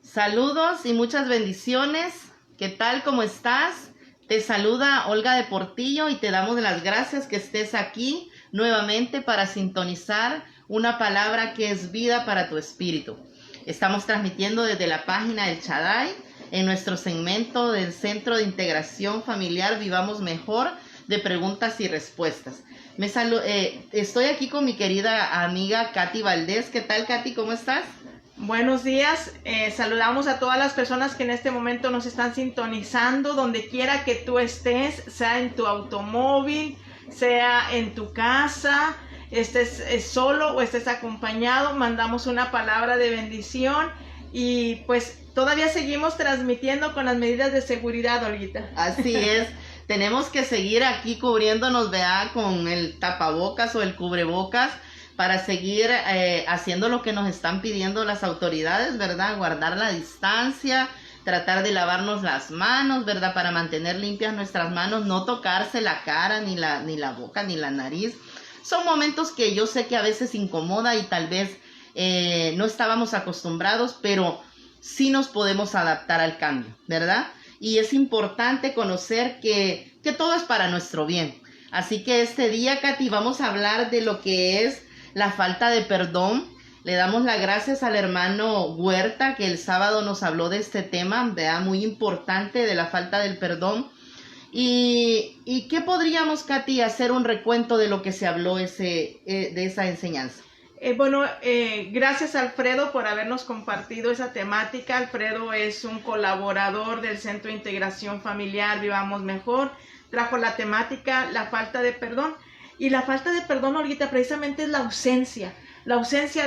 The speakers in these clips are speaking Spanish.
Saludos y muchas bendiciones. ¿Qué tal? ¿Cómo estás? Te saluda Olga de Portillo y te damos las gracias que estés aquí nuevamente para sintonizar una palabra que es vida para tu espíritu. Estamos transmitiendo desde la página del Shaddai en nuestro segmento del Centro de Integración Familiar Vivamos Mejor de preguntas y respuestas. Estoy aquí con mi querida amiga Katy Valdés. ¿Qué tal, Katy? ¿Cómo estás? Buenos días, saludamos a todas las personas que en este momento nos están sintonizando, donde quiera que tú estés, sea en tu automóvil, sea en tu casa, estés solo o estés acompañado, mandamos una palabra de bendición y pues todavía seguimos transmitiendo con las medidas de seguridad, Olguita. Así es, tenemos que seguir aquí cubriéndonos, vea, con el tapabocas o el cubrebocas, para seguir haciendo lo que nos están pidiendo las autoridades, ¿verdad? Guardar la distancia, tratar de lavarnos las manos, ¿verdad? Para mantener limpias nuestras manos, no tocarse la cara, ni la boca, ni la nariz. Son momentos que yo sé que a veces incomoda y tal vez no estábamos acostumbrados, pero sí nos podemos adaptar al cambio, ¿verdad? Y es importante conocer que todo es para nuestro bien. Así que este día, Katy, vamos a hablar de lo que es la falta de perdón. Le damos las gracias al hermano Huerta, que el sábado nos habló de este tema, ¿verdad? Muy importante, de la falta del perdón. ¿Y qué podríamos, Katy, hacer un recuento de lo que se habló de esa enseñanza? Gracias, Alfredo, por habernos compartido esa temática. Alfredo es un colaborador del Centro de Integración Familiar Vivamos Mejor. Trajo la temática, la falta de perdón. Y la falta de perdón, Olguita, precisamente es la ausencia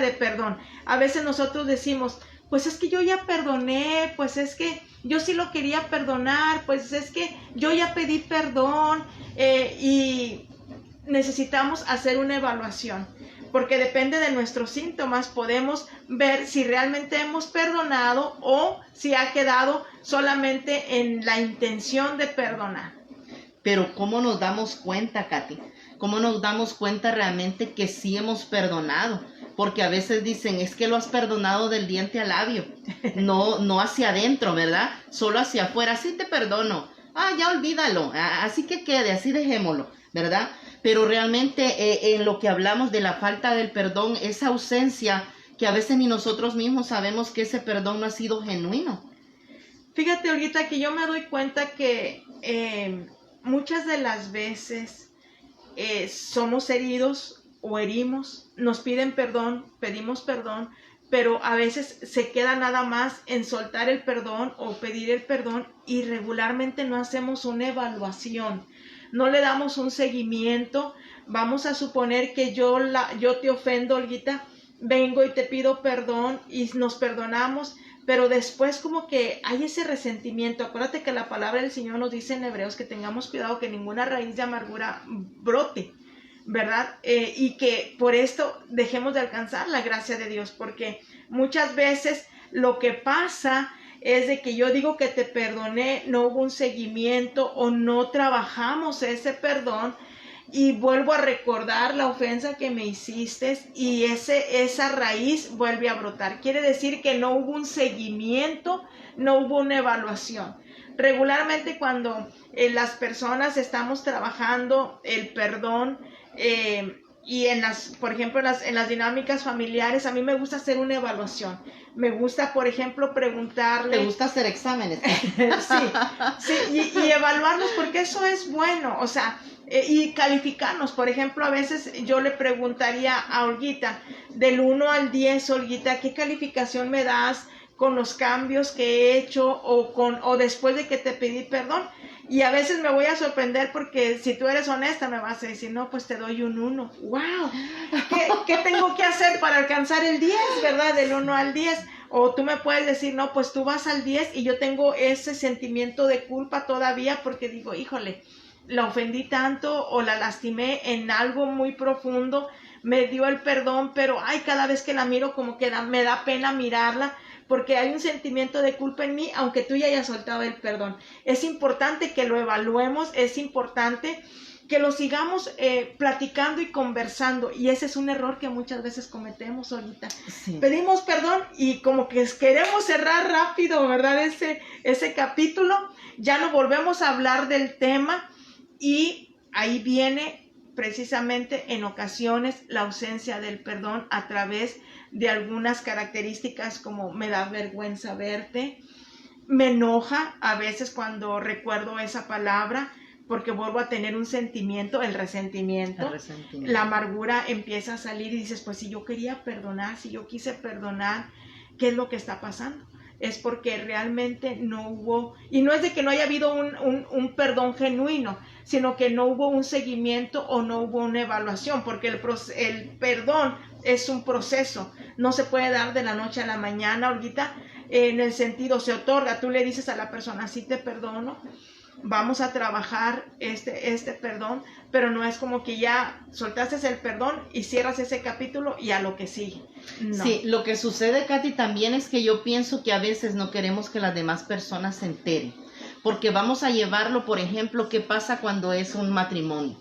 de perdón. A veces nosotros decimos, pues es que yo ya perdoné, pues es que yo sí lo quería perdonar, pues es que yo ya pedí perdón, y necesitamos hacer una evaluación, porque depende de nuestros síntomas, podemos ver si realmente hemos perdonado o si ha quedado solamente en la intención de perdonar. Pero ¿cómo nos damos cuenta, Katy? ¿Cómo nos damos cuenta realmente que sí hemos perdonado? Porque a veces dicen, es que lo has perdonado del diente al labio, no hacia adentro, ¿verdad? Solo hacia afuera, sí te perdono, ya olvídalo, así que quede, así dejémoslo, ¿verdad? Pero realmente en lo que hablamos de la falta del perdón, esa ausencia que a veces ni nosotros mismos sabemos que ese perdón no ha sido genuino. Fíjate, Olguita, que yo me doy cuenta que muchas de las veces somos heridos o herimos, nos piden perdón, pedimos perdón, pero a veces se queda nada más en soltar el perdón o pedir el perdón y regularmente no hacemos una evaluación, no le damos un seguimiento. Vamos a suponer que yo te ofendo, Olguita, vengo y te pido perdón y nos perdonamos, pero después como que hay ese resentimiento. Acuérdate que la palabra del Señor nos dice en Hebreos que tengamos cuidado que ninguna raíz de amargura brote, ¿verdad? Y que por esto dejemos de alcanzar la gracia de Dios, porque muchas veces lo que pasa es de que yo digo que te perdoné, no hubo un seguimiento o no trabajamos ese perdón, y vuelvo a recordar la ofensa que me hiciste y esa raíz vuelve a brotar. Quiere decir que no hubo un seguimiento, no hubo una evaluación. Regularmente cuando las personas estamos trabajando el perdón, y por ejemplo, en las dinámicas familiares, a mí me gusta hacer una evaluación. Me gusta, por ejemplo, preguntarle... ¿Te gusta hacer exámenes? Sí, y evaluarnos, porque eso es bueno, o sea, y calificarnos. Por ejemplo, a veces yo le preguntaría a Olguita, del 1 al 10, Olguita, ¿qué calificación me das con los cambios que he hecho o después de que te pedí perdón? Y a veces me voy a sorprender porque si tú eres honesta me vas a decir, no, pues te doy un 1. ¡Wow! ¿Qué tengo que hacer para alcanzar el 10, verdad? Del 1 al 10. O tú me puedes decir, no, pues tú vas al 10 y yo tengo ese sentimiento de culpa todavía porque digo, híjole, la ofendí tanto o la lastimé en algo muy profundo, me dio el perdón, pero cada vez que la miro como que me da pena mirarla, porque hay un sentimiento de culpa en mí, aunque tú ya hayas soltado el perdón. Es importante que lo evaluemos, es importante que lo sigamos platicando y conversando. Y ese es un error que muchas veces cometemos ahorita. Sí. Pedimos perdón y como que queremos cerrar rápido, ¿verdad? Ese capítulo, ya no volvemos a hablar del tema y ahí viene precisamente en ocasiones la ausencia del perdón a través de algunas características como me da vergüenza verte, me enoja a veces cuando recuerdo esa palabra, porque vuelvo a tener un sentimiento, el resentimiento, la amargura empieza a salir y dices, pues si yo quería perdonar, si yo quise perdonar, ¿qué es lo que está pasando? Es porque realmente no hubo, y no es de que no haya habido un perdón genuino, sino que no hubo un seguimiento o no hubo una evaluación, porque el perdón es un proceso, no se puede dar de la noche a la mañana, ahorita en el sentido se otorga, tú le dices a la persona, sí te perdono, vamos a trabajar este perdón, pero no es como que ya soltaste el perdón y cierras ese capítulo y a lo que sigue. No. Sí, lo que sucede, Katy, también es que yo pienso que a veces no queremos que las demás personas se enteren, porque vamos a llevarlo, por ejemplo, ¿qué pasa cuando es un matrimonio?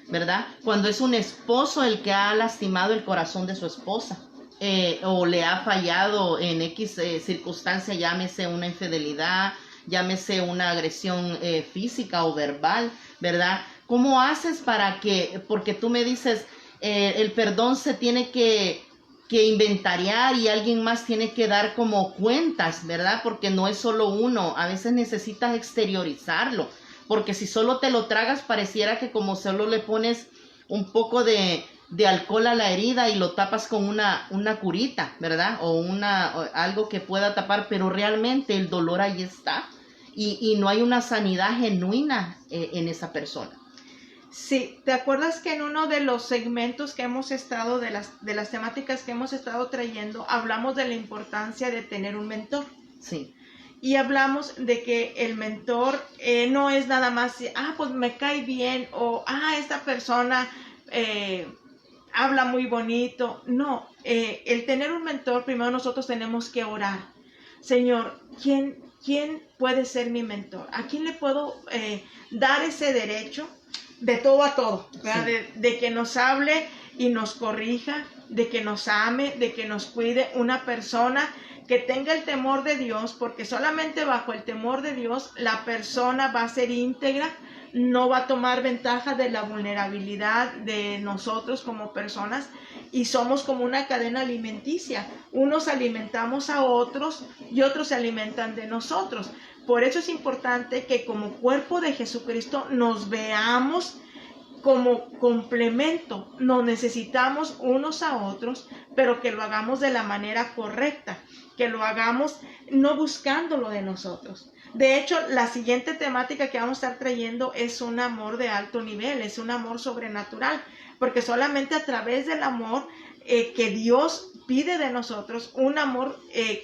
¿Verdad? Cuando es un esposo el que ha lastimado el corazón de su esposa. O le ha fallado en X circunstancia, llámese una infidelidad, llámese una agresión física o verbal, ¿verdad? ¿Cómo haces para que, porque tú me dices, el perdón se tiene que inventariar y alguien más tiene que dar como cuentas, ¿verdad? Porque no es solo uno, a veces necesitas exteriorizarlo, porque si solo te lo tragas pareciera que como solo le pones un poco de alcohol a la herida y lo tapas con una curita, ¿verdad? O algo que pueda tapar, pero realmente el dolor ahí está y no hay una sanidad genuina en esa persona. Sí, ¿te acuerdas que en uno de los segmentos que hemos estado, de las temáticas que hemos estado trayendo, hablamos de la importancia de tener un mentor? Sí. Y hablamos de que el mentor no es nada más, pues me cae bien, o esta persona habla muy bonito. No, el tener un mentor, primero nosotros tenemos que orar. Señor, ¿quién puede ser mi mentor? ¿A quién le puedo dar ese derecho de todo a todo? Sí. De que nos hable y nos corrija, de que nos ame, de que nos cuide, una persona que tenga el temor de Dios, porque solamente bajo el temor de Dios la persona va a ser íntegra, no va a tomar ventaja de la vulnerabilidad de nosotros como personas, y somos como una cadena alimenticia. Unos alimentamos a otros y otros se alimentan de nosotros. Por eso es importante que como cuerpo de Jesucristo nos veamos como complemento. Nos necesitamos unos a otros, pero que lo hagamos de la manera correcta, que lo hagamos no buscándolo de nosotros. De hecho, la siguiente temática que vamos a estar trayendo es un amor de alto nivel, es un amor sobrenatural, porque solamente a través del amor que Dios pide de nosotros, un amor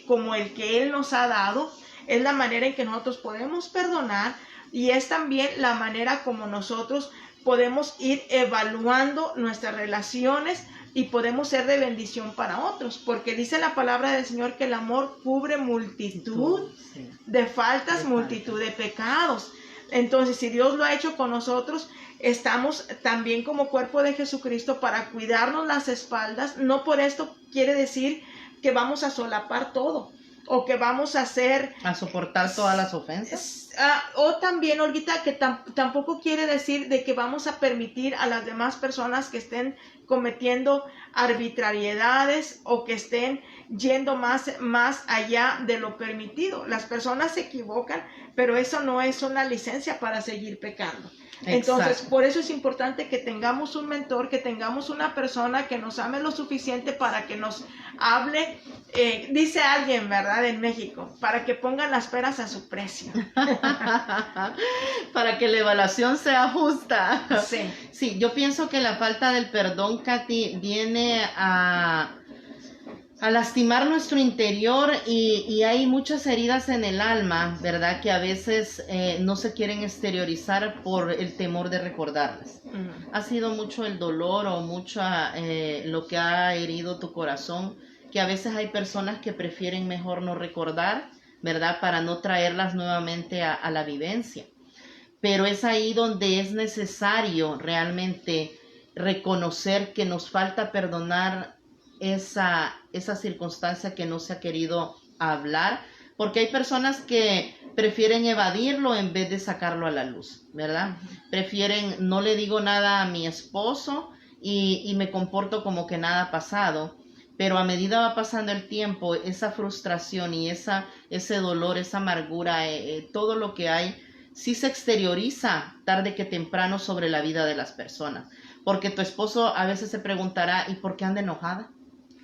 como el que Él nos ha dado, es la manera en que nosotros podemos perdonar, y es también la manera como nosotros podemos ir evaluando nuestras relaciones y podemos ser de bendición para otros, porque dice la palabra del Señor que el amor cubre multitud de faltas, multitud de pecados. Entonces, si Dios lo ha hecho con nosotros, estamos también como cuerpo de Jesucristo para cuidarnos las espaldas. No por esto quiere decir que vamos a solapar todo, o que vamos a hacer... a soportar todas las ofensas. O también, Olguita, que tampoco quiere decir de que vamos a permitir a las demás personas que estén cometiendo arbitrariedades o que estén yendo más allá de lo permitido. Las personas se equivocan, pero eso no es una licencia para seguir pecando. Entonces, exacto, por eso es importante que tengamos un mentor, que tengamos una persona que nos ame lo suficiente para que nos hable, dice alguien, ¿verdad?, en México, para que pongan las peras a su precio. Para que la evaluación sea justa. Sí. Sí, yo pienso que la falta del perdón, Katy, viene a lastimar nuestro interior y hay muchas heridas en el alma, ¿verdad? Que a veces no se quieren exteriorizar por el temor de recordarlas. Ha sido mucho el dolor o mucho lo que ha herido tu corazón, que a veces hay personas que prefieren mejor no recordar, ¿verdad? Para no traerlas nuevamente a la vivencia. pero es ahí donde es necesario realmente reconocer que nos falta perdonar esa circunstancia que no se ha querido hablar, porque hay personas que prefieren evadirlo en vez de sacarlo a la luz, ¿verdad? Prefieren, no le digo nada a mi esposo y me comporto como que nada ha pasado, pero a medida va pasando el tiempo, esa frustración y ese dolor, esa amargura, todo lo que hay, sí se exterioriza tarde que temprano sobre la vida de las personas, porque tu esposo a veces se preguntará, ¿y por qué anda enojada?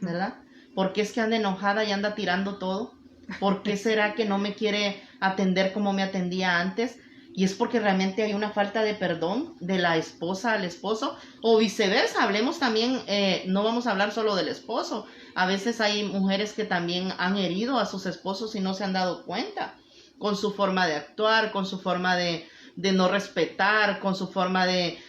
¿Verdad? ¿Por qué es que anda enojada y anda tirando todo? ¿Por qué será que no me quiere atender como me atendía antes? Y es porque realmente hay una falta de perdón de la esposa al esposo, o viceversa. Hablemos también, no vamos a hablar solo del esposo. A veces hay mujeres que también han herido a sus esposos y no se han dado cuenta, con su forma de actuar, con su forma de no respetar, con su forma de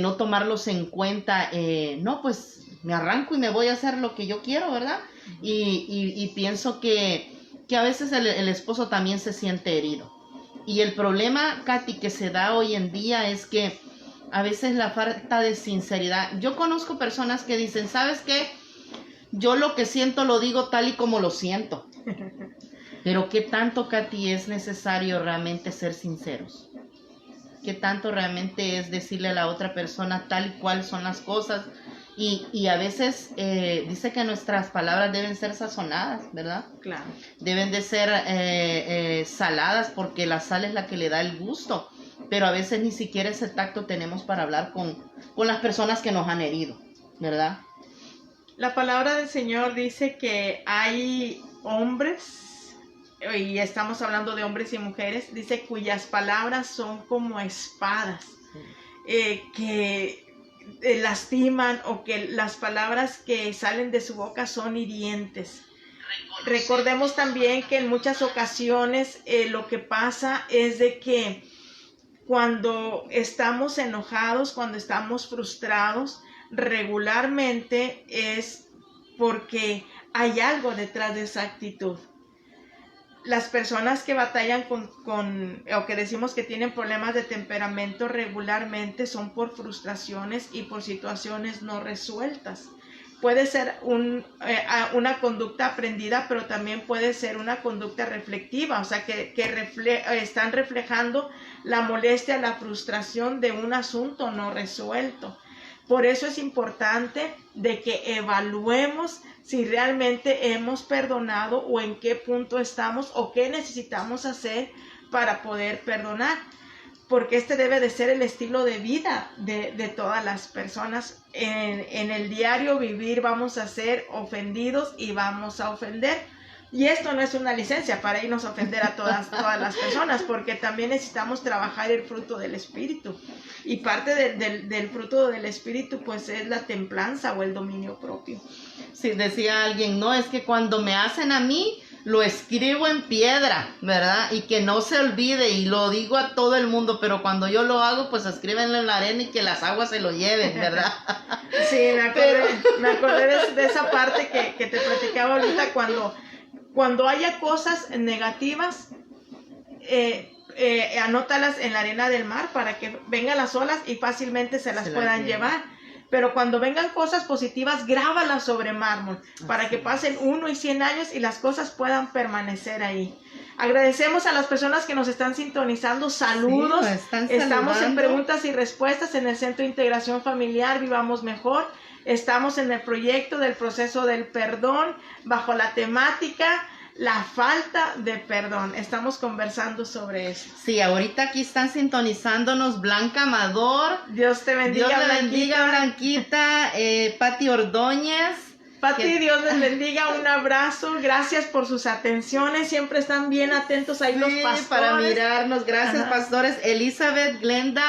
no tomarlos en cuenta. No, pues me arranco y me voy a hacer lo que yo quiero, ¿verdad? Y pienso que a veces el esposo también se siente herido. Y el problema, Katy, que se da hoy en día es que a veces la falta de sinceridad. Yo conozco personas que dicen, ¿sabes qué? Yo lo que siento lo digo tal y como lo siento. Pero ¿qué tanto, Katy, es necesario realmente ser sinceros? ¿Qué tanto realmente es decirle a la otra persona tal y cual son las cosas? Y a veces dice que nuestras palabras deben ser sazonadas, ¿verdad? Claro. Deben de ser saladas, porque la sal es la que le da el gusto. Pero a veces ni siquiera ese tacto tenemos para hablar con las personas que nos han herido, ¿verdad? La palabra del Señor dice que hay hombres, y estamos hablando de hombres y mujeres, dice cuyas palabras son como espadas, que lastiman, o que las palabras que salen de su boca son hirientes. Recordemos también que en muchas ocasiones lo que pasa es de que cuando estamos enojados, cuando estamos frustrados, regularmente es porque hay algo detrás de esa actitud. Las personas que batallan o que decimos que tienen problemas de temperamento regularmente son por frustraciones y por situaciones no resueltas. Puede ser una conducta aprendida, pero también puede ser una conducta reflexiva, o sea, que están reflejando la molestia, la frustración de un asunto no resuelto. Por eso es importante de que evaluemos si realmente hemos perdonado o en qué punto estamos o qué necesitamos hacer para poder perdonar. Porque este debe de ser el estilo de vida de todas las personas. En el diario vivir vamos a ser ofendidos y vamos a ofender. Y esto no es una licencia para irnos a ofender a todas las personas, porque también necesitamos trabajar el fruto del Espíritu. Y parte del fruto del Espíritu pues es la templanza o el dominio propio. Sí, decía alguien, no, es que cuando me hacen a mí, lo escribo en piedra, ¿verdad? Y que no se olvide, y lo digo a todo el mundo, pero cuando yo lo hago, pues escríbenlo en la arena y que las aguas se lo lleven, ¿verdad? Sí, me acordé de esa parte que te platicaba ahorita, cuando haya cosas negativas, anótalas en la arena del mar para que vengan las olas y fácilmente se las puedan llevar. Pero cuando vengan cosas positivas, grábalas sobre mármol para que pasen 1 y 100 años y las cosas puedan permanecer ahí. Agradecemos a las personas que nos están sintonizando. Saludos. Sí, estamos en preguntas y respuestas en el Centro de Integración Familiar Vivamos Mejor. Estamos en el proyecto del proceso del perdón bajo la temática la falta de perdón. Estamos conversando sobre eso. Sí, ahorita aquí están sintonizándonos Blanca Amador. Dios te bendiga, Dios te bendiga, Blanquita. Pati Ordóñez. Pati, Dios les bendiga, un abrazo, gracias por sus atenciones, siempre están bien atentos ahí los pastores. Para mirarnos, gracias pastores. Elizabeth, Glenda.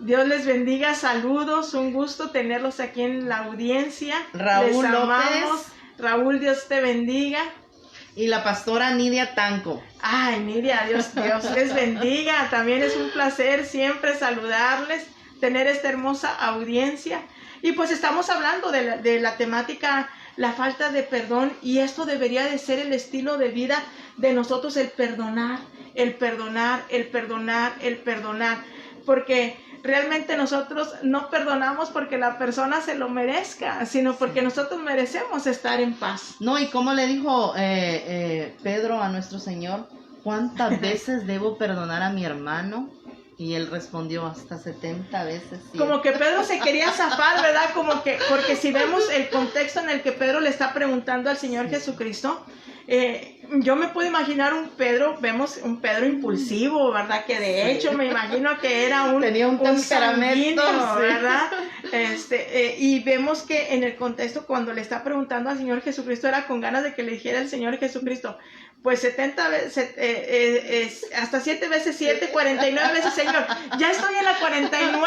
Dios les bendiga, saludos, un gusto tenerlos aquí en la audiencia. Raúl les amamos. López. Raúl, Dios te bendiga. Y la pastora Nidia Tanco. Ay, Nidia, Dios les bendiga. También es un placer siempre saludarles, tener esta hermosa audiencia. Y pues estamos hablando de la temática la falta de perdón, y esto debería de ser el estilo de vida de nosotros, el perdonar, el perdonar, el perdonar, el perdonar, porque realmente nosotros no perdonamos porque la persona se lo merezca, sino porque nosotros merecemos estar en paz. No, y como le dijo Pedro a nuestro Señor, ¿cuántas veces debo perdonar a mi hermano? Y él respondió, hasta 70 veces. Sí. Como que Pedro se quería zafar, ¿verdad? Como que, porque si vemos el contexto en el que Pedro le está preguntando al Señor Jesucristo, yo me puedo imaginar vemos un Pedro impulsivo, ¿verdad? Que de hecho me imagino que era tenía un temperamento, sanguíneo, ¿verdad? Y vemos que en el contexto cuando le está preguntando al Señor Jesucristo era con ganas de que le dijera el Señor Jesucristo, pues 70 veces, hasta 7 veces 7, 49 veces, Señor, ya estoy en la 49,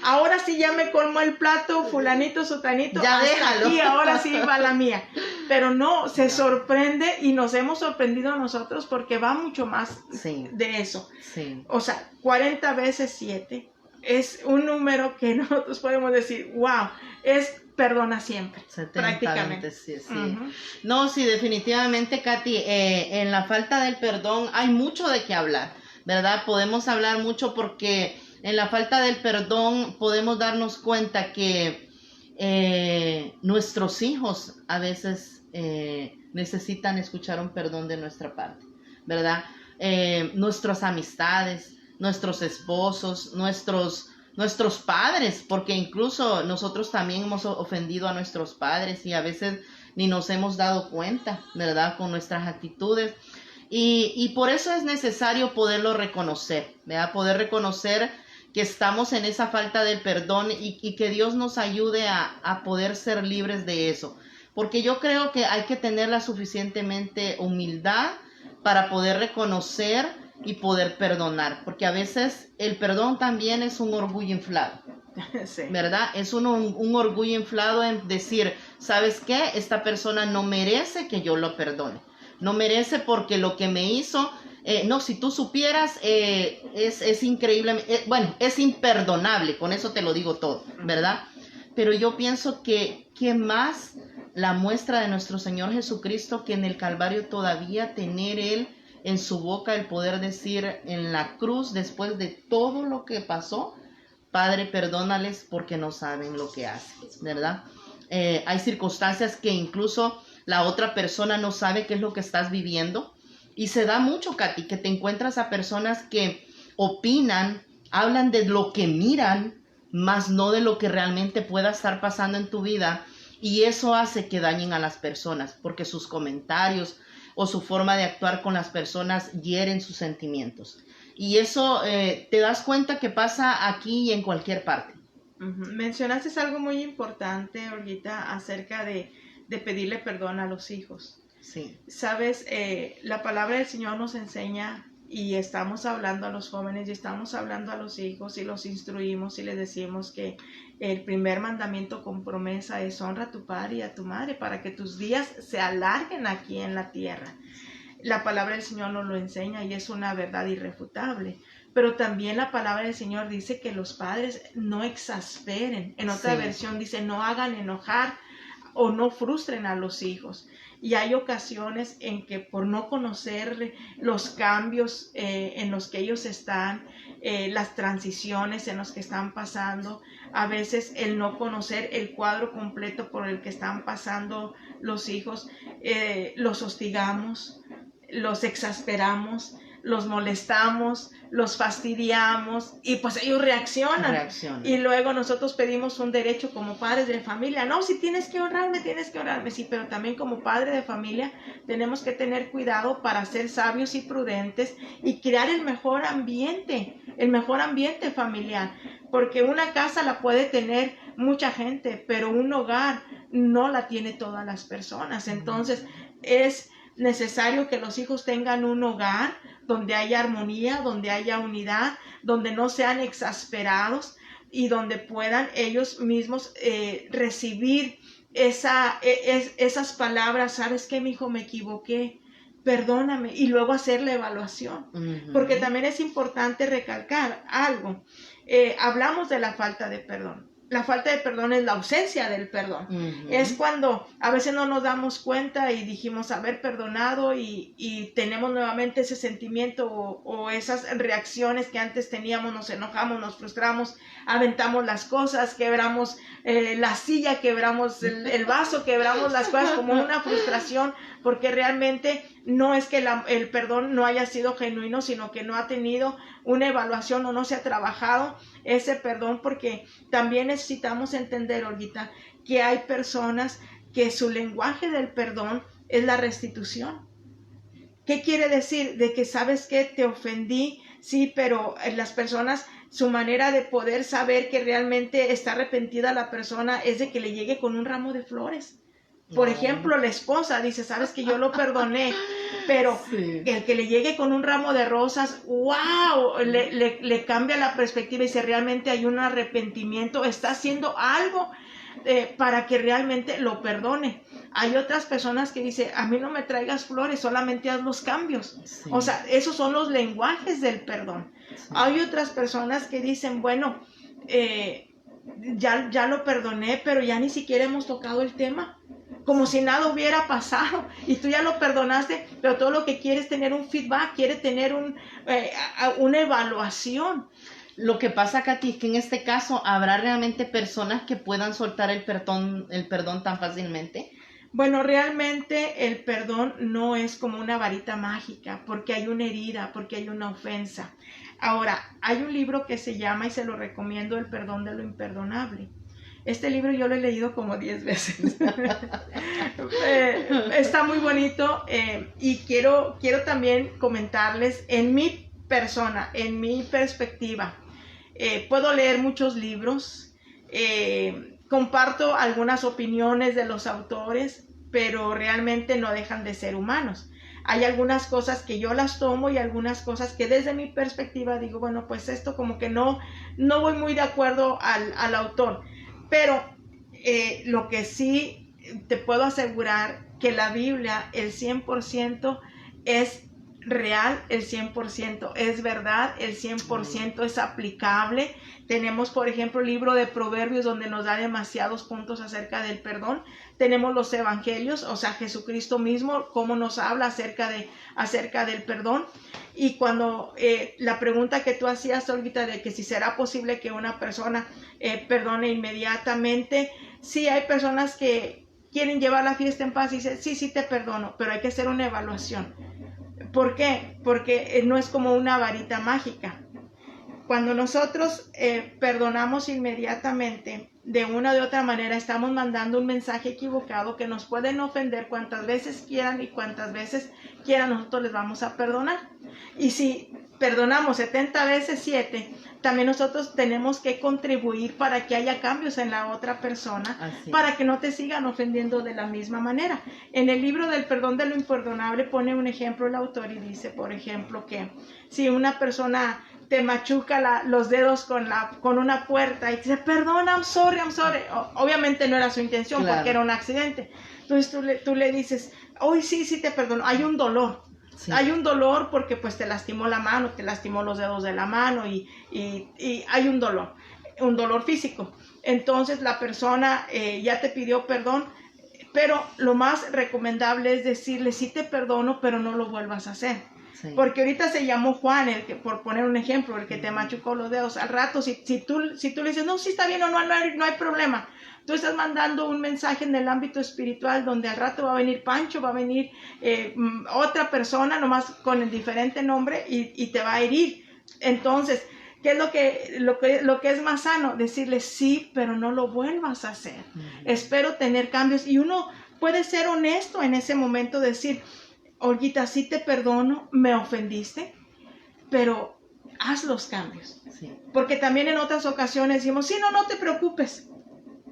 ahora sí ya me colmó el plato, fulanito, sutanito, ya déjalo. Y ahora sí va la mía. Pero no, se sorprende y nos hemos sorprendido nosotros porque va mucho más de eso. Sí. O sea, 40 veces 7 es un número que nosotros podemos decir, wow, es perdona siempre, 70, prácticamente. 20, sí. No, sí, definitivamente, Katy, en la falta del perdón hay mucho de qué hablar, ¿verdad? Podemos hablar mucho porque en la falta del perdón podemos darnos cuenta que nuestros hijos a veces necesitan escuchar un perdón de nuestra parte, ¿verdad? Nuestras amistades, nuestros esposos, nuestros padres, porque incluso nosotros también hemos ofendido a nuestros padres y a veces ni nos hemos dado cuenta, ¿verdad? Con nuestras actitudes. Y por eso es necesario poderlo reconocer, ¿verdad? Poder reconocer que estamos en esa falta del perdón y que Dios nos ayude a poder ser libres de eso. Porque yo creo que hay que tener la suficientemente humildad para poder reconocer y poder perdonar, porque a veces el perdón también es un orgullo inflado, sí. ¿Verdad? Es un orgullo inflado en decir, ¿sabes qué? Esta persona no merece que yo lo perdone, no merece porque lo que me hizo, no, si tú supieras, es increíble, bueno, es imperdonable, con eso te lo digo todo, ¿verdad? Pero yo pienso que más la muestra de nuestro Señor Jesucristo, que en el Calvario todavía tener Él en su boca el poder decir en la cruz, después de todo lo que pasó, Padre, perdónales porque no saben lo que hacen, ¿verdad? Hay circunstancias que incluso la otra persona no sabe qué es lo que estás viviendo, y se da mucho, Katy, que te encuentras a personas que opinan, hablan de lo que miran, más no de lo que realmente pueda estar pasando en tu vida, y eso hace que dañen a las personas, porque sus comentarios o su forma de actuar con las personas hieren sus sentimientos. Y eso te das cuenta que pasa aquí y en cualquier parte. Mencionaste algo muy importante, Olguita, acerca de pedirle perdón a los hijos. Sí. Sabes, la palabra del Señor nos enseña, y estamos hablando a los jóvenes y estamos hablando a los hijos y los instruimos y les decimos que el primer mandamiento con promesa es honra a tu padre y a tu madre para que tus días se alarguen aquí en la tierra. La palabra del Señor nos lo enseña y es una verdad irrefutable. Pero también la palabra del Señor dice que los padres no exasperen. En otra versión dice no hagan enojar o no frustren a los hijos. Y hay ocasiones en que por no conocer los cambios en los que ellos están, las transiciones en los que están pasando, a veces el no conocer el cuadro completo por el que están pasando los hijos, los hostigamos, los exasperamos, los molestamos, los fastidiamos y pues ellos reaccionan. Y luego nosotros pedimos un derecho como padres de familia. No, si tienes que honrarme, sí, pero también como padre de familia tenemos que tener cuidado para ser sabios y prudentes y crear el mejor ambiente familiar. Porque una casa la puede tener mucha gente, pero un hogar no la tiene todas las personas. Entonces es necesario que los hijos tengan un hogar donde haya armonía, donde haya unidad, donde no sean exasperados y donde puedan ellos mismos recibir esas palabras. ¿Sabes qué, mi hijo? Me equivoqué, perdóname, y luego hacer la evaluación. Porque también es importante recalcar algo. Hablamos de la falta de perdón, La falta de perdón es la ausencia del perdón. Es cuando a veces no nos damos cuenta y dijimos haber perdonado y tenemos nuevamente ese sentimiento o esas reacciones que antes teníamos, nos enojamos, nos frustramos, aventamos las cosas, quebramos la silla, quebramos el vaso, quebramos las cosas como una frustración, porque realmente no es que el perdón no haya sido genuino, sino que no ha tenido una evaluación o no se ha trabajado ese perdón, porque también necesitamos entender, Olguita, que hay personas que su lenguaje del perdón es la restitución. ¿Qué quiere decir? De que, ¿sabes qué? Te ofendí, sí, pero las personas, su manera de poder saber que realmente está arrepentida la persona es de que le llegue con un ramo de flores. Por ejemplo, la esposa dice, sabes que yo lo perdoné, pero sí, el que le llegue con un ramo de rosas, wow, le cambia la perspectiva y dice, realmente hay un arrepentimiento, está haciendo algo para que realmente lo perdone. Hay otras personas que dicen, a mí no me traigas flores, solamente haz los cambios. sí. O sea, esos son los lenguajes del perdón. Sí. Hay otras personas que dicen, bueno, ya lo perdoné, pero ya ni siquiera hemos tocado el tema. Como si nada hubiera pasado y tú ya lo perdonaste, pero todo lo que quiere es tener un feedback, quiere tener una evaluación. Lo que pasa, Katy, es que en este caso habrá realmente personas que puedan soltar el perdón tan fácilmente. Bueno, realmente el perdón no es como una varita mágica, porque hay una herida, porque hay una ofensa. Ahora, hay un libro que se llama, y se lo recomiendo, El perdón de lo imperdonable. Este libro yo lo he leído como 10 veces. Está muy bonito y quiero también comentarles en mi persona, en mi perspectiva. Puedo leer muchos libros, comparto algunas opiniones de los autores, pero realmente no dejan de ser humanos. Hay algunas cosas que yo las tomo y algunas cosas que desde mi perspectiva digo, bueno, pues esto como que no voy muy de acuerdo al autor. Pero lo que sí te puedo asegurar que la Biblia, el 100% es real, el 100% es verdad, el 100% es aplicable. Tenemos, por ejemplo, el libro de Proverbios, donde nos da demasiados puntos acerca del perdón. Tenemos los evangelios, o sea, Jesucristo mismo, cómo nos habla acerca del perdón. Y cuando la pregunta que tú hacías, Olguita, de que si será posible que una persona perdone inmediatamente, sí, hay personas que quieren llevar la fiesta en paz y dicen, sí te perdono, pero hay que hacer una evaluación. ¿Por qué? Porque no es como una varita mágica. Cuando nosotros perdonamos inmediatamente, de una o de otra manera, estamos mandando un mensaje equivocado que nos pueden ofender cuantas veces quieran y cuantas veces quieran, nosotros les vamos a perdonar. Y si perdonamos 70 veces 7, también nosotros tenemos que contribuir para que haya cambios en la otra persona, para que no te sigan ofendiendo de la misma manera. En el libro del perdón de lo imperdonable pone un ejemplo el autor y dice, por ejemplo, que si una persona te machuca los dedos con una puerta y te dice, perdona, I'm sorry. Obviamente no era su intención, claro, porque era un accidente. Entonces tú le dices, hoy sí te perdono. Hay un dolor. Sí. Hay un dolor porque pues te lastimó la mano, te lastimó los dedos de la mano y hay un dolor físico. Entonces la persona ya te pidió perdón, pero lo más recomendable es decirle, sí te perdono, pero no lo vuelvas a hacer. Sí. Porque ahorita se llamó Juan, por poner un ejemplo, el que te machucó los dedos. Al rato, si tú le dices, no, sí está bien o no hay problema, tú estás mandando un mensaje en el ámbito espiritual donde al rato va a venir Pancho, va a venir otra persona, nomás con el diferente nombre y te va a herir. Entonces, ¿qué es lo que es más sano? Decirle sí, pero no lo vuelvas a hacer. Espero tener cambios. Y uno puede ser honesto en ese momento, decir, Olguita, sí te perdono, me ofendiste, pero haz los cambios. Sí. Porque también en otras ocasiones decimos, sí, no te preocupes,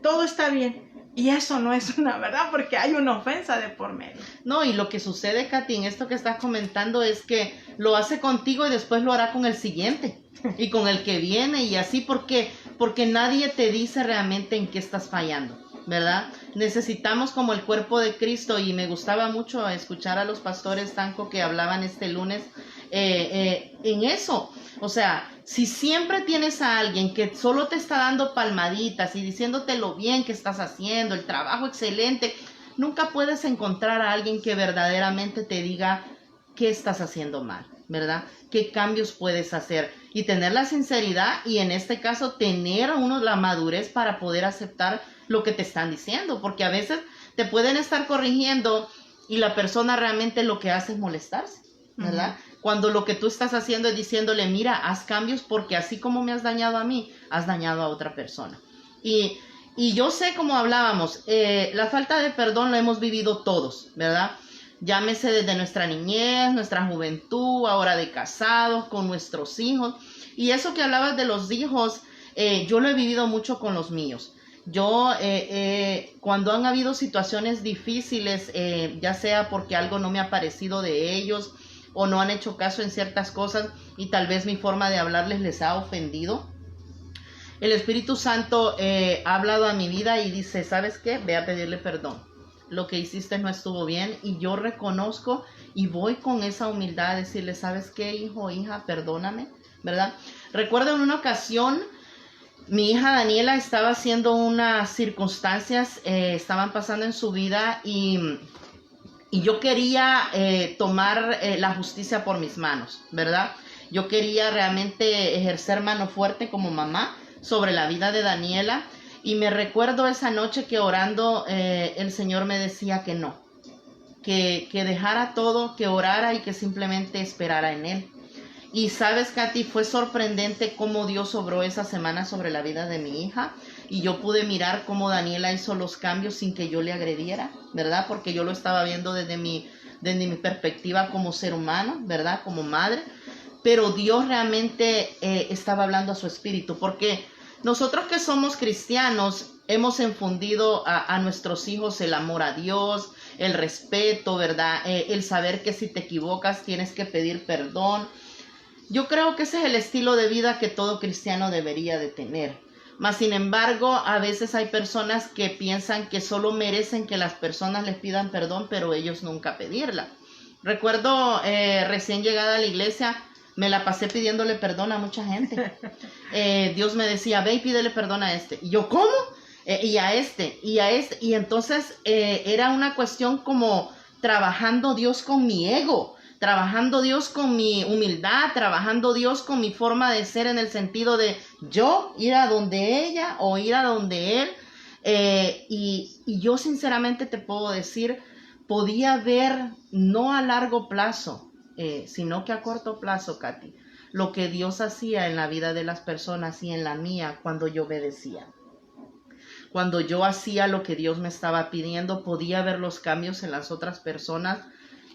todo está bien. Y eso no es una verdad, porque hay una ofensa de por medio. No, y lo que sucede, Katy, en esto que estás comentando es que lo hace contigo y después lo hará con el siguiente y con el que viene y así, porque nadie te dice realmente en qué estás fallando, ¿verdad? Necesitamos como el cuerpo de Cristo, y me gustaba mucho escuchar a los pastores Tanco que hablaban este lunes en eso. O sea, si siempre tienes a alguien que solo te está dando palmaditas y diciéndote lo bien que estás haciendo, el trabajo excelente, nunca puedes encontrar a alguien que verdaderamente te diga qué estás haciendo mal, ¿verdad? ¿Qué cambios puedes hacer? Y tener la sinceridad y en este caso tener la madurez para poder aceptar lo que te están diciendo, porque a veces te pueden estar corrigiendo y la persona realmente lo que hace es molestarse, ¿verdad? Cuando lo que tú estás haciendo es diciéndole, mira, haz cambios porque así como me has dañado a mí, has dañado a otra persona. Y yo sé, como hablábamos, la falta de perdón lo hemos vivido todos, ¿verdad? Llámese desde nuestra niñez, nuestra juventud, ahora de casados, con nuestros hijos. Y eso que hablabas de los hijos, yo lo he vivido mucho con los míos. Yo, cuando han habido situaciones difíciles, ya sea porque algo no me ha parecido de ellos o no han hecho caso en ciertas cosas y tal vez mi forma de hablarles les ha ofendido, el Espíritu Santo ha hablado a mi vida y dice, ¿sabes qué? Ve a pedirle perdón. Lo que hiciste no estuvo bien y yo reconozco y voy con esa humildad a decirle, ¿sabes qué, hijo, hija? Perdóname, ¿verdad? Recuerdo en una ocasión, mi hija Daniela estaba haciendo unas circunstancias, estaban pasando en su vida y yo quería tomar la justicia por mis manos, ¿verdad? Yo quería realmente ejercer mano fuerte como mamá sobre la vida de Daniela. Y me recuerdo esa noche que orando el Señor me decía que no, que dejara todo, que orara y que simplemente esperara en Él. Y sabes, Katy, fue sorprendente cómo Dios obró esa semana sobre la vida de mi hija. Y yo pude mirar cómo Daniela hizo los cambios sin que yo le agrediera, ¿verdad? Porque yo lo estaba viendo desde mi perspectiva como ser humano, ¿verdad? Como madre. Pero Dios realmente estaba hablando a su espíritu, porque nosotros que somos cristianos hemos infundido a nuestros hijos el amor a Dios, el respeto, ¿verdad? El saber que si te equivocas tienes que pedir perdón. Yo creo que ese es el estilo de vida que todo cristiano debería de tener. Mas, sin embargo, a veces hay personas que piensan que solo merecen que las personas les pidan perdón, pero ellos nunca pedirla. Recuerdo recién llegada a la iglesia, me la pasé pidiéndole perdón a mucha gente. Dios me decía, ve y pídele perdón a este. Y yo, ¿cómo? Y a este, y a este. Y entonces era una cuestión como trabajando Dios con mi ego, trabajando Dios con mi humildad, trabajando Dios con mi forma de ser en el sentido de yo ir a donde ella o ir a donde él. Y yo sinceramente te puedo decir, podía ver no a largo plazo, sino que a corto plazo, Katy, lo que Dios hacía en la vida de las personas y en la mía cuando yo obedecía. Cuando yo hacía lo que Dios me estaba pidiendo, podía ver los cambios en las otras personas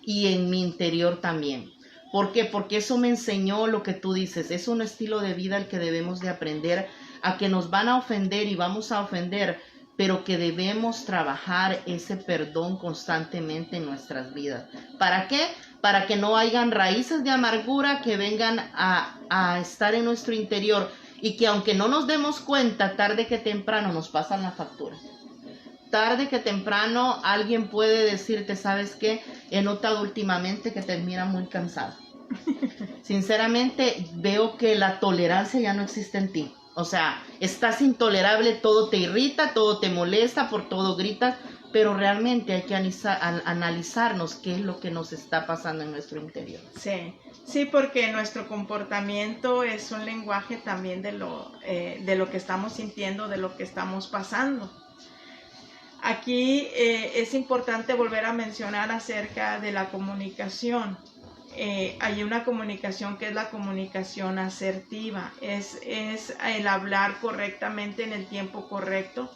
y en mi interior también. ¿Por qué? Porque eso me enseñó lo que tú dices. Es un estilo de vida el que debemos de aprender, a que nos van a ofender y vamos a ofender, pero que debemos trabajar ese perdón constantemente en nuestras vidas. ¿Para qué? Para que no hayan raíces de amargura que vengan a estar en nuestro interior y que aunque no nos demos cuenta, tarde que temprano nos pasan la factura. Tarde que temprano alguien puede decirte, ¿sabes qué? He notado últimamente que te miras muy cansado. Sinceramente, veo que la tolerancia ya no existe en ti. O sea, estás intolerable, todo te irrita, todo te molesta, por todo gritas, pero realmente hay que analizarnos qué es lo que nos está pasando en nuestro interior. Sí, porque nuestro comportamiento es un lenguaje también de lo que estamos sintiendo, de lo que estamos pasando. Aquí es importante volver a mencionar acerca de la comunicación. Hay una comunicación que es la comunicación asertiva, es el hablar correctamente en el tiempo correcto,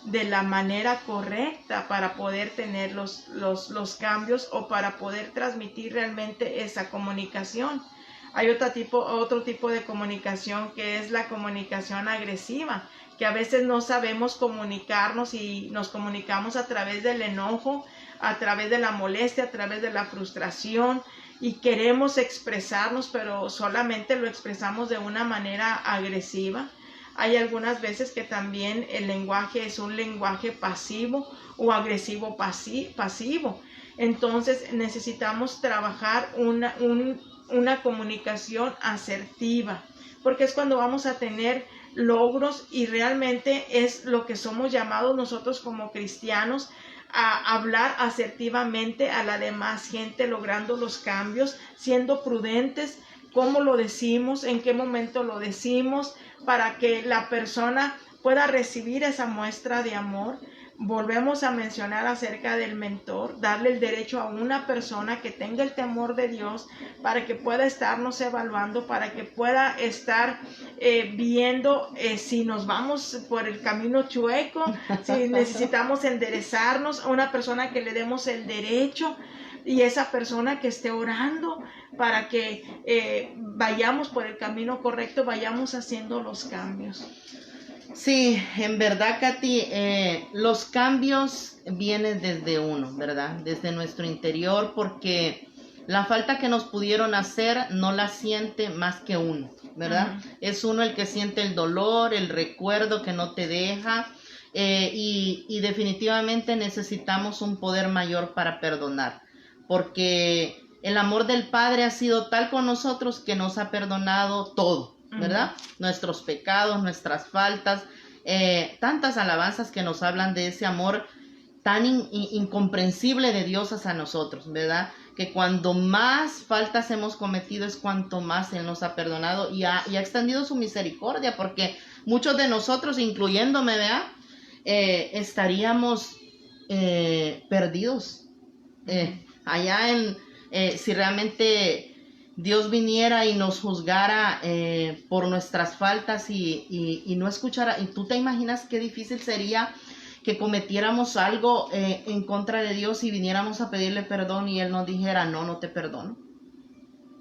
de la manera correcta para poder tener los cambios o para poder transmitir realmente esa comunicación. Hay otro tipo de comunicación que es la comunicación agresiva, que a veces no sabemos comunicarnos y nos comunicamos a través del enojo, a través de la molestia, a través de la frustración, y queremos expresarnos, pero solamente lo expresamos de una manera agresiva. Hay algunas veces que también el lenguaje es un lenguaje pasivo o agresivo pasivo. Entonces necesitamos trabajar un una comunicación asertiva, porque es cuando vamos a tener logros y realmente es lo que somos llamados nosotros como cristianos, a hablar asertivamente a la demás gente, logrando los cambios, siendo prudentes, cómo lo decimos, en qué momento lo decimos, para que la persona pueda recibir esa muestra de amor. Volvemos a mencionar acerca del mentor, darle el derecho a una persona que tenga el temor de Dios para que pueda estarnos evaluando, para que pueda estar viendo si nos vamos por el camino chueco, si necesitamos enderezarnos, a una persona que le demos el derecho y esa persona que esté orando para que vayamos por el camino correcto, vayamos haciendo los cambios. Sí, en verdad, Katy, los cambios vienen desde uno, ¿verdad? Desde nuestro interior, porque la falta que nos pudieron hacer no la siente más que uno, ¿verdad? Uh-huh. Es uno el que siente el dolor, el recuerdo que no te deja, y definitivamente necesitamos un poder mayor para perdonar, porque el amor del Padre ha sido tal con nosotros que nos ha perdonado todo, ¿verdad? Uh-huh. Nuestros pecados, nuestras faltas, tantas alabanzas que nos hablan de ese amor tan incomprensible de Dios hacia nosotros, ¿verdad? Que cuando más faltas hemos cometido es cuanto más Él nos ha perdonado y ha extendido su misericordia, porque muchos de nosotros, incluyéndome, ¿verdad? Estaríamos perdidos allá si realmente Dios viniera y nos juzgara por nuestras faltas y no escuchara. Y tú te imaginas qué difícil sería que cometiéramos algo en contra de Dios y viniéramos a pedirle perdón y Él nos dijera, no te perdono.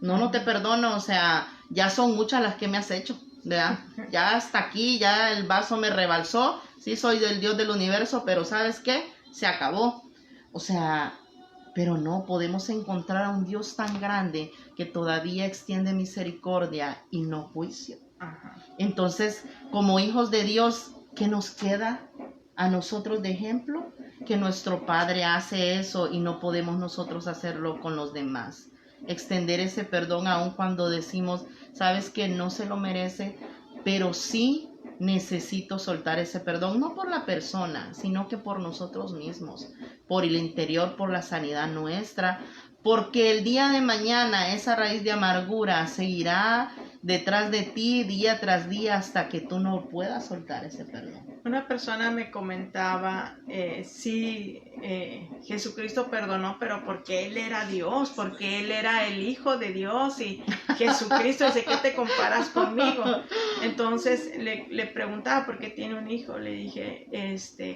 No te perdono, o sea, ya son muchas las que me has hecho, ¿verdad? Ya hasta aquí, ya el vaso me rebalsó, sí soy del Dios del universo, pero ¿sabes qué? Se acabó. O sea, pero no, podemos encontrar a un Dios tan grande que todavía extiende misericordia y no juicio. Ajá. Entonces, como hijos de Dios, ¿qué nos queda a nosotros de ejemplo? Que nuestro Padre hace eso y no podemos nosotros hacerlo con los demás. Extender ese perdón aun cuando decimos, sabes que no se lo merece, pero sí necesito soltar ese perdón, no por la persona, sino que por nosotros mismos, por el interior, por la sanidad nuestra, porque el día de mañana esa raíz de amargura seguirá detrás de ti día tras día hasta que tú no puedas soltar ese perdón. Una persona me comentaba, Jesucristo perdonó, pero porque Él era Dios, porque Él era el Hijo de Dios y Jesucristo, ¿de qué te comparas conmigo? Entonces le preguntaba por qué tiene un hijo, le dije,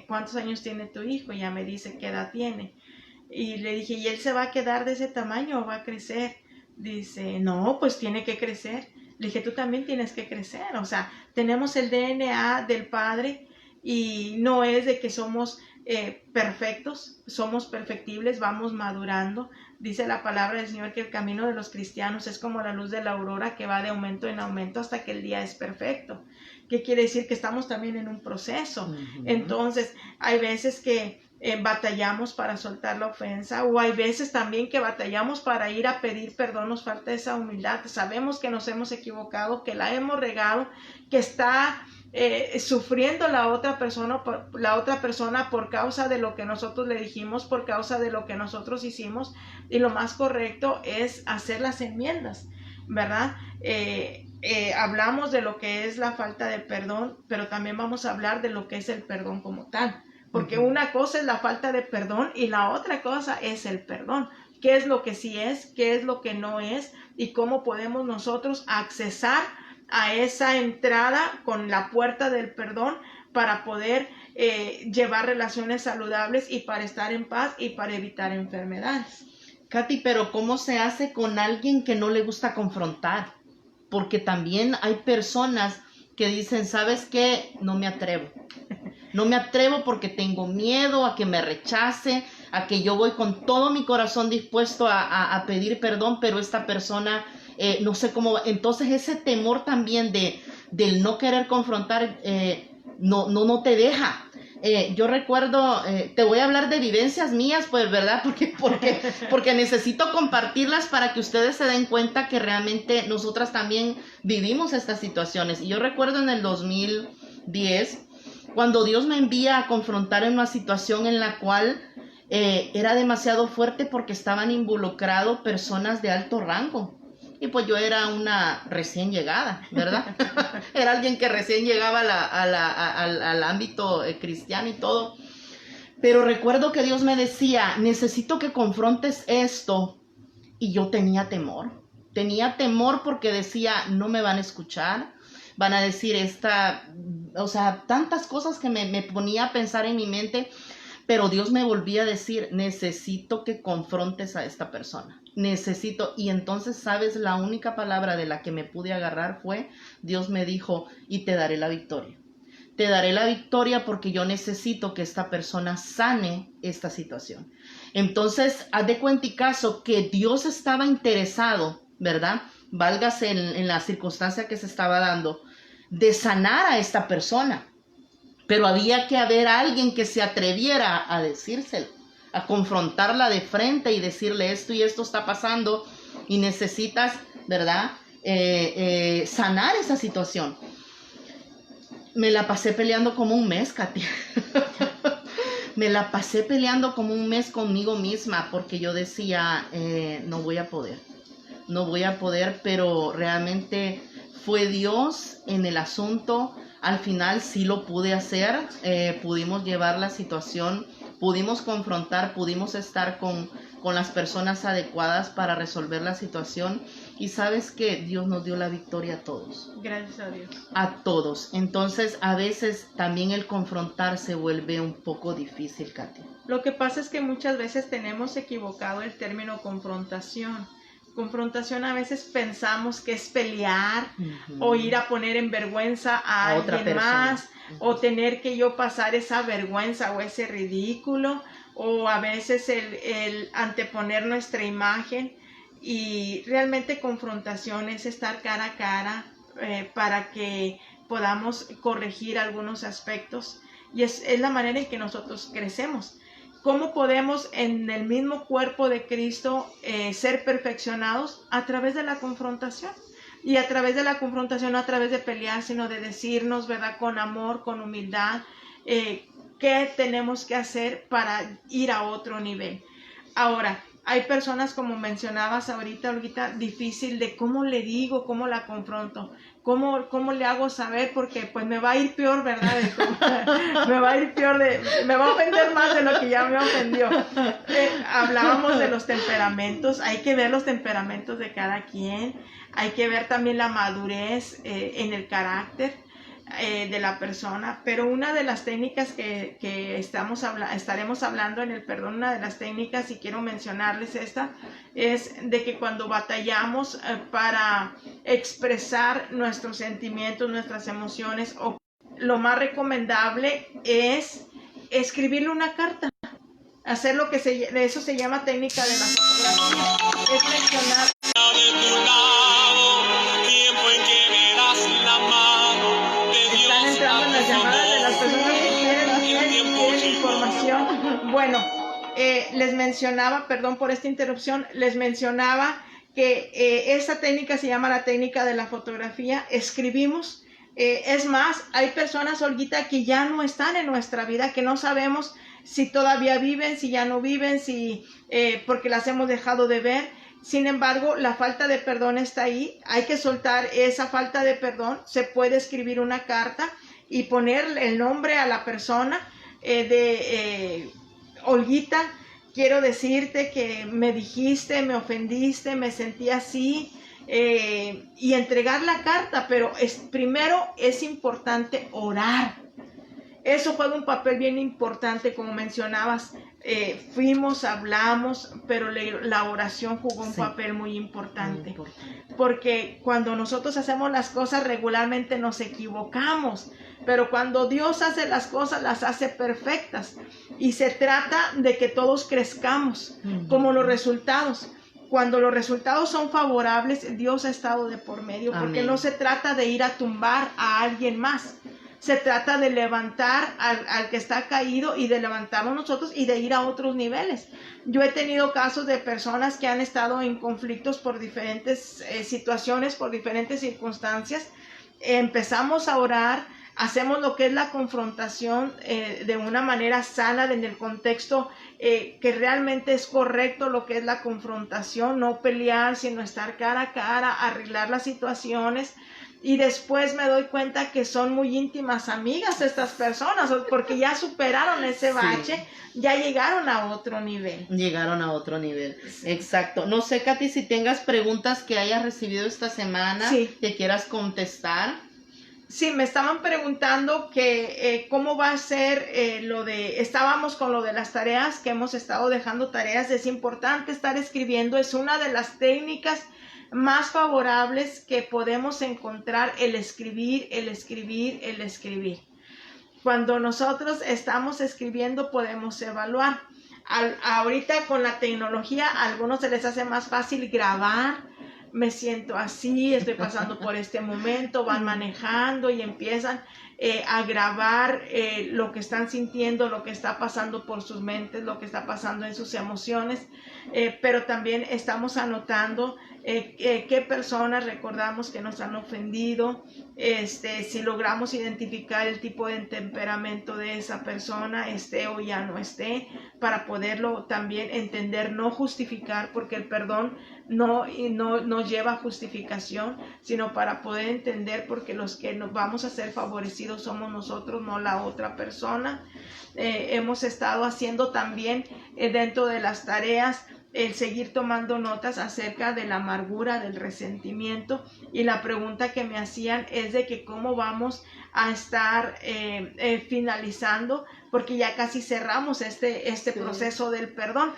¿cuántos años tiene tu hijo? Y ya me dice qué edad tiene. Y le dije, ¿y él se va a quedar de ese tamaño o va a crecer? Dice, no, pues tiene que crecer. Le dije, tú también tienes que crecer, o sea, tenemos el DNA del Padre y no es de que somos perfectos, somos perfectibles, vamos madurando. Dice la palabra del Señor que el camino de los cristianos es como la luz de la aurora que va de aumento en aumento hasta que el día es perfecto. ¿Qué quiere decir? Que estamos también en un proceso. Uh-huh. Entonces, hay veces que batallamos para soltar la ofensa, o hay veces también que batallamos para ir a pedir perdón, nos falta esa humildad, sabemos que nos hemos equivocado, que la hemos regado, que está sufriendo la otra persona por causa de lo que nosotros le dijimos, por causa de lo que nosotros hicimos, y lo más correcto es hacer las enmiendas, ¿verdad? Hablamos de lo que es la falta de perdón, pero también vamos a hablar de lo que es el perdón como tal. Porque una cosa es la falta de perdón y la otra cosa es el perdón. ¿Qué es lo que sí es? ¿Qué es lo que no es? Y cómo podemos nosotros accesar a esa entrada con la puerta del perdón para poder llevar relaciones saludables y para estar en paz y para evitar enfermedades. Katy, pero ¿cómo se hace con alguien que no le gusta confrontar? Porque también hay personas que dicen, ¿sabes qué? No me atrevo. No me atrevo porque tengo miedo a que me rechace, a que yo voy con todo mi corazón dispuesto a pedir perdón, pero esta persona no sé cómo. Entonces ese temor también del no querer confrontar no te deja. yo recuerdo, te voy a hablar de vivencias mías, pues, ¿verdad? Porque necesito compartirlas para que ustedes se den cuenta que realmente nosotras también vivimos estas situaciones. Y yo recuerdo en el 2010, cuando Dios me envía a confrontar en una situación en la cual era demasiado fuerte porque estaban involucrados personas de alto rango. Y pues yo era una recién llegada, ¿verdad? Era alguien que recién llegaba al ámbito cristiano y todo. Pero recuerdo que Dios me decía, necesito que confrontes esto. Y yo tenía temor. Tenía temor porque decía, no me van a escuchar. Van a decir tantas cosas que me ponía a pensar en mi mente. Pero Dios me volvía a decir, necesito que confrontes a esta persona. Necesito. Y entonces, ¿sabes? La única palabra de la que me pude agarrar fue, Dios me dijo, y te daré la victoria. Te daré la victoria porque yo necesito que esta persona sane esta situación. Entonces, haz de cuenta y caso que Dios estaba interesado, ¿verdad? Válgase en la circunstancia que se estaba dando, de sanar a esta persona. Pero había que haber alguien que se atreviera a decírselo, a confrontarla de frente y decirle esto y esto está pasando y necesitas, ¿verdad? Sanar esa situación. Me la pasé peleando como un mes, Katia. Me la pasé peleando como un mes conmigo misma porque yo decía, no voy a poder, pero realmente fue Dios en el asunto. Al final sí lo pude hacer, pudimos llevar la situación, pudimos confrontar, pudimos estar con las personas adecuadas para resolver la situación. Y sabes que Dios nos dio la victoria a todos. Gracias a Dios. A todos. Entonces, a veces también el confrontar se vuelve un poco difícil, Katy. Lo que pasa es que muchas veces tenemos equivocado el término confrontación. Confrontación a veces pensamos que es pelear o ir a poner en vergüenza a alguien más o tener que yo pasar esa vergüenza o ese ridículo o a veces el anteponer nuestra imagen. Y realmente confrontación es estar cara a cara para que podamos corregir algunos aspectos y es la manera en que nosotros crecemos. ¿Cómo podemos en el mismo cuerpo de Cristo ser perfeccionados? A través de la confrontación. Y a través de la confrontación, no a través de pelear, sino de decirnos, ¿verdad? Con amor, con humildad, qué tenemos que hacer para ir a otro nivel. Ahora, hay personas, como mencionabas ahorita, Olguita, difícil de cómo le digo, cómo la confronto, cómo le hago saber, porque pues me va a ir peor, ¿verdad? Me va a ofender más de lo que ya me ofendió. Hablábamos de los temperamentos, hay que ver los temperamentos de cada quien, hay que ver también la madurez en el carácter de la persona, pero una de las técnicas que estaremos hablando en el perdón, una de las técnicas, y quiero mencionarles esta, es de que cuando batallamos para expresar nuestros sentimientos, nuestras emociones, lo más recomendable es escribirle una carta, hacer lo que eso se llama técnica de la fotografía, es mencionar las llamadas de las personas que quieren información. Bueno, les mencionaba, perdón por esta interrupción, les mencionaba que esta técnica se llama la técnica de la fotografía. Escribimos, es más, hay personas, Olguita, que ya no están en nuestra vida, que no sabemos si todavía viven, si ya no viven, porque las hemos dejado de ver. Sin embargo, la falta de perdón está ahí, hay que soltar esa falta de perdón. Se puede escribir una carta y poner el nombre a la persona Olguita, quiero decirte que me dijiste, me ofendiste, me sentí así, y entregar la carta, pero primero es importante orar. Eso fue un papel bien importante, como mencionabas, hablamos, pero la oración jugó un papel muy importante, porque cuando nosotros hacemos las cosas regularmente nos equivocamos, pero cuando Dios hace las cosas, las hace perfectas, y se trata de que todos crezcamos, como los resultados. Cuando los resultados son favorables, Dios ha estado de por medio, porque no se trata de ir a tumbar a alguien más, Se trata de levantar al que está caído y de levantarnos nosotros y de ir a otros niveles. Yo he tenido casos de personas que han estado en conflictos por diferentes situaciones, por diferentes circunstancias. Empezamos a orar, hacemos lo que es la confrontación de una manera sana, en el contexto que realmente es correcto lo que es la confrontación, no pelear, sino estar cara a cara, arreglar las situaciones. Y después me doy cuenta que son muy íntimas amigas estas personas, porque ya superaron ese bache, sí, ya llegaron a otro nivel. Llegaron a otro nivel, sí. Exacto. No sé, Katy, si tengas preguntas que hayas recibido esta semana, sí, que quieras contestar. Sí, me estaban preguntando que cómo va a ser estábamos con lo de las tareas, que hemos estado dejando tareas. Es importante estar escribiendo, es una de las técnicas más favorables que podemos encontrar, el escribir. Cuando nosotros estamos escribiendo podemos evaluar. Ahorita con la tecnología a algunos se les hace más fácil grabar. Me siento así, estoy pasando por este momento, van manejando y empiezan a grabar lo que están sintiendo, lo que está pasando por sus mentes, lo que está pasando en sus emociones, pero también estamos anotando qué personas recordamos que nos han ofendido, si logramos identificar el tipo de temperamento de esa persona, esté o ya no esté, para poderlo también entender, no justificar, porque el perdón no lleva a justificación, sino para poder entender, porque los que nos vamos a ser favorecidos somos nosotros, no la otra persona. Hemos estado haciendo también dentro de las tareas el seguir tomando notas acerca de la amargura, del resentimiento, y la pregunta que me hacían es de que cómo vamos a estar finalizando, porque ya casi cerramos este sí, proceso del perdón.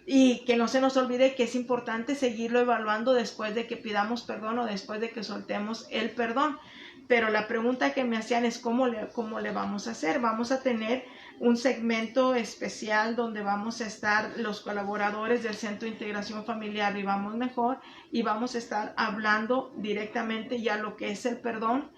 Y que no se nos olvide que es importante seguirlo evaluando después de que pidamos perdón o después de que soltemos el perdón. Pero la pregunta que me hacían es cómo le vamos a hacer. Vamos a tener un segmento especial donde vamos a estar los colaboradores del Centro de Integración Familiar Vivamos Mejor, y vamos a estar hablando directamente ya lo que es el perdón,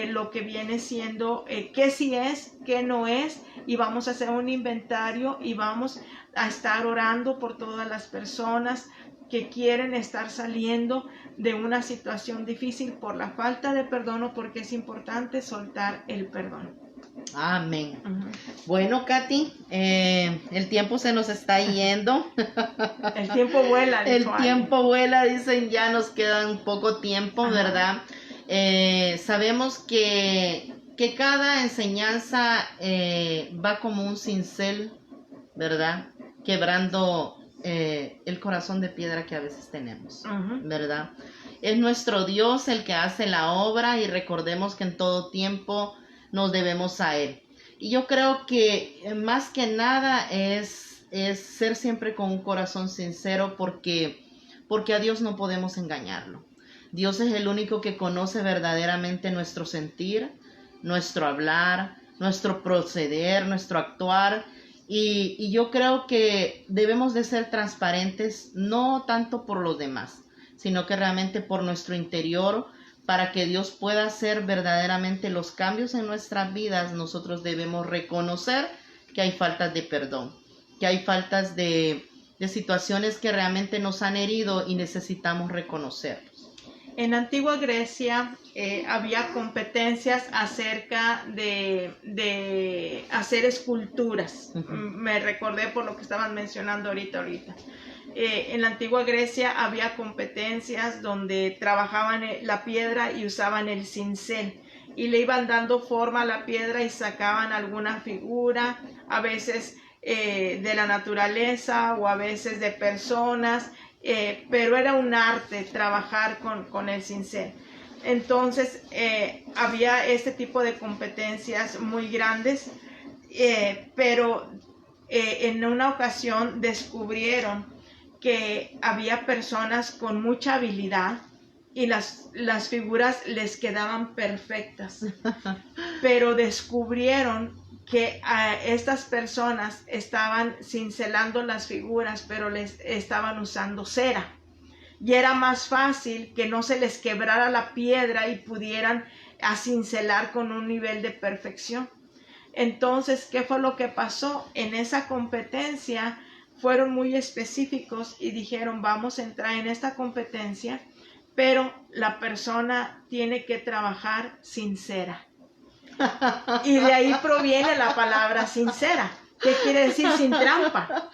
lo que viene siendo qué sí es, qué no es, y vamos a hacer un inventario y vamos a estar orando por todas las personas que quieren estar saliendo de una situación difícil por la falta de perdón o porque es importante soltar el perdón. Amén. Bueno, Katy, el tiempo se nos está yendo. El tiempo vuela. El tiempo vuela, dicen, ya nos queda un poco tiempo, ¿verdad? Sabemos que cada enseñanza va como un cincel, ¿verdad? Quebrando el corazón de piedra que a veces tenemos, ¿verdad? Es nuestro Dios el que hace la obra, y recordemos que en todo tiempo nos debemos a Él. Y yo creo que más que nada es ser siempre con un corazón sincero, porque a Dios no podemos engañarlo. Dios es el único que conoce verdaderamente nuestro sentir, nuestro hablar, nuestro proceder, nuestro actuar. Y yo creo que debemos de ser transparentes, no tanto por los demás, sino que realmente por nuestro interior, para que Dios pueda hacer verdaderamente los cambios en nuestras vidas. Nosotros debemos reconocer que hay faltas de perdón, que hay faltas de situaciones que realmente nos han herido y necesitamos reconocerlos. En antigua Grecia había competencias acerca de hacer esculturas. Me recordé por lo que estaban mencionando ahorita. En la antigua Grecia había competencias donde trabajaban la piedra y usaban el cincel, y le iban dando forma a la piedra y sacaban alguna figura, a veces de la naturaleza o a veces de personas, pero era un arte trabajar con el cincel. Entonces había este tipo de competencias muy grandes, pero en una ocasión descubrieron que había personas con mucha habilidad y las figuras les quedaban perfectas, pero descubrieron que estas personas estaban cincelando las figuras, pero les estaban usando cera, y era más fácil que no se les quebrara la piedra y pudieran a cincelar con un nivel de perfección. Entonces, ¿qué fue lo que pasó? En esa competencia fueron muy específicos y dijeron, vamos a entrar en esta competencia, pero la persona tiene que trabajar sincera. Y de ahí proviene la palabra sincera. ¿Qué quiere decir? Sin trampa.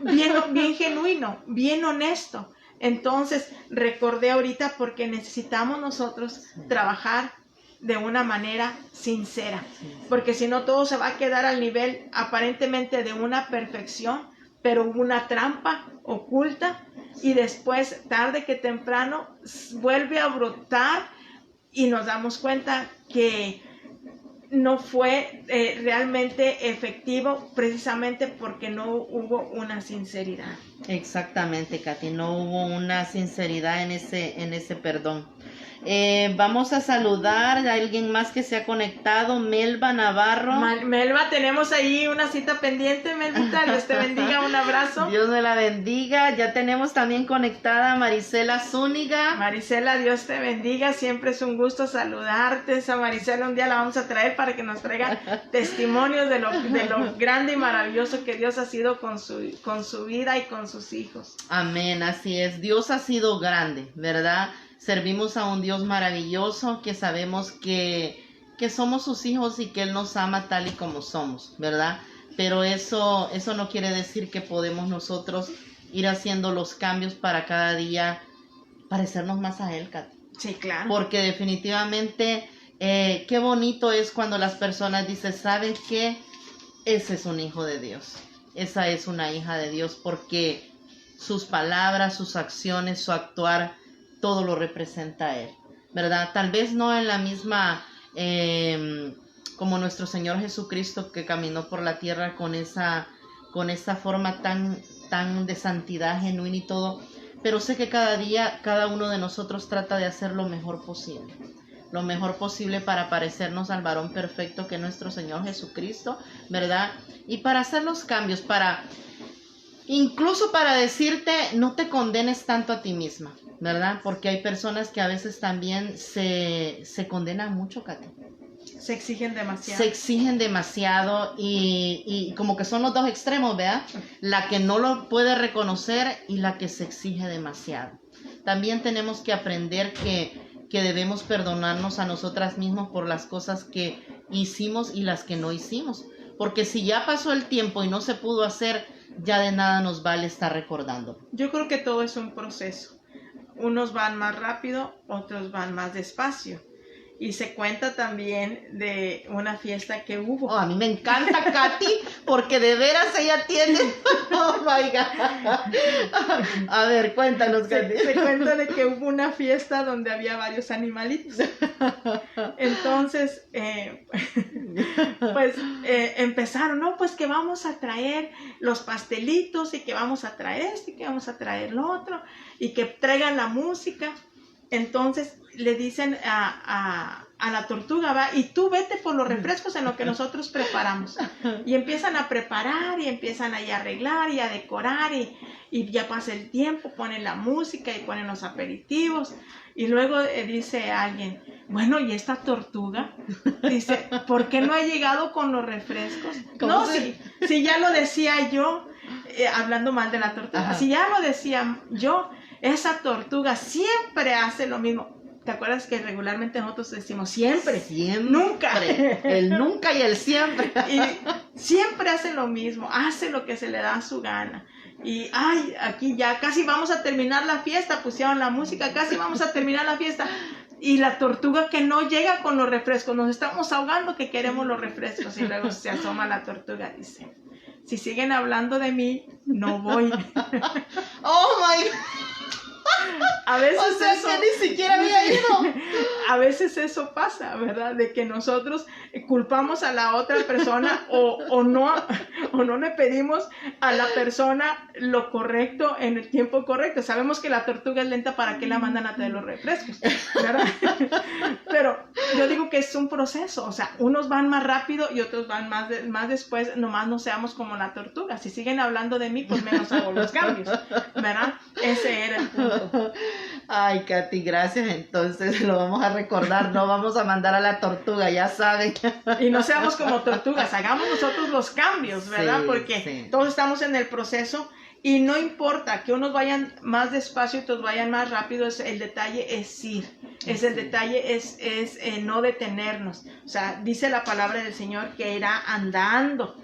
Bien genuino, bien honesto. Entonces, recordé ahorita porque necesitamos nosotros trabajar de una manera sincera. Porque si no, todo se va a quedar al nivel aparentemente de una perfección, pero hubo una trampa oculta y después, tarde que temprano, vuelve a brotar y nos damos cuenta que no fue realmente efectivo precisamente porque no hubo una sinceridad. Exactamente, Katy, no hubo una sinceridad en ese perdón. Vamos a saludar a alguien más que se ha conectado, Melba Navarro. Melba, tenemos ahí una cita pendiente, Melvita, Dios te bendiga, un abrazo. Dios me la bendiga. Ya tenemos también conectada a Marisela Zúñiga. Marisela, Dios te bendiga, siempre es un gusto saludarte. Esa Marisela un día la vamos a traer para que nos traiga testimonios de lo grande y maravilloso que Dios ha sido con su vida y con sus hijos. Amén, así es. Dios ha sido grande, ¿verdad? Servimos a un Dios maravilloso que sabemos que somos sus hijos y que Él nos ama tal y como somos, ¿verdad? Pero eso no quiere decir que podemos nosotros ir haciendo los cambios para cada día parecernos más a Él, Katy. Sí, claro. Porque definitivamente, qué bonito es cuando las personas dicen, ¿saben qué? Ese es un hijo de Dios. Esa es una hija de Dios porque sus palabras, sus acciones, su actuar, todo lo representa a Él, ¿verdad? Tal vez no en la misma, como nuestro Señor Jesucristo que caminó por la tierra con esa forma tan de santidad genuina y todo, pero sé que cada día, cada uno de nosotros trata de hacer lo mejor posible para parecernos al varón perfecto que es nuestro Señor Jesucristo, ¿verdad? Y para hacer los cambios, incluso para decirte, no te condenes tanto a ti misma, ¿verdad? Porque hay personas que a veces también se condenan mucho, Katy. Se exigen demasiado. Se exigen demasiado y como que son los dos extremos, ¿verdad? La que no lo puede reconocer y la que se exige demasiado. También tenemos que aprender que debemos perdonarnos a nosotras mismas por las cosas que hicimos y las que no hicimos. Porque si ya pasó el tiempo y no se pudo hacer, ya de nada nos vale estar recordando. Yo creo que todo es un proceso. Unos van más rápido, otros van más despacio. Y se cuenta también de una fiesta que hubo. Oh, a mí me encanta, Katy, porque de veras ella tiene... Oh, my God. A ver, cuéntanos, Katy. Se cuenta de que hubo una fiesta donde había varios animalitos. Entonces, empezaron, ¿no? Pues que vamos a traer los pastelitos y que vamos a traer esto y que vamos a traer lo otro y que traigan la música. Entonces le dicen a la tortuga, va, y tú vete por los refrescos en lo que nosotros preparamos. Y empiezan a preparar y empiezan ahí a arreglar y a decorar y ya pasa el tiempo, ponen la música y ponen los aperitivos. Y luego dice alguien, bueno, ¿y esta tortuga? Dice, ¿por qué no ha llegado con los refrescos? No, si ya lo decía yo, hablando mal de la tortuga, ajá, si ya lo decía yo, esa tortuga siempre hace lo mismo. ¿Te acuerdas que regularmente nosotros decimos siempre? Siempre. Nunca. El nunca y el siempre. Y siempre hace lo mismo, hace lo que se le da a su gana. Y, ay, aquí ya casi vamos a terminar la fiesta, pusieron la música, casi vamos a terminar la fiesta. Y la tortuga que no llega con los refrescos, nos estamos ahogando que queremos los refrescos. Y luego se asoma la tortuga y dice, si siguen hablando de mí, no voy. Oh, my God. A veces o sea, eso, que ni siquiera había ido. A veces eso pasa, ¿verdad? De que nosotros culpamos a la otra persona o no le pedimos a la persona lo correcto en el tiempo correcto. Sabemos que la tortuga es lenta, ¿para qué la mandan a traer los refrescos? ¿Verdad? Pero yo digo que es un proceso, o sea, unos van más rápido y otros van más después, nomás no seamos como la tortuga. Si siguen hablando de mí, pues menos hago los cambios, ¿verdad? Ese era el punto. Ay, Katy, gracias. Entonces lo vamos a recordar, no vamos a mandar a la tortuga, ya saben. Y no seamos como tortugas, hagamos nosotros los cambios, ¿verdad? Sí, Porque sí. todos estamos en el proceso y no importa que unos vayan más despacio y otros vayan más rápido, el detalle es ir. El detalle es no detenernos. O sea, dice la palabra del Señor que irá andando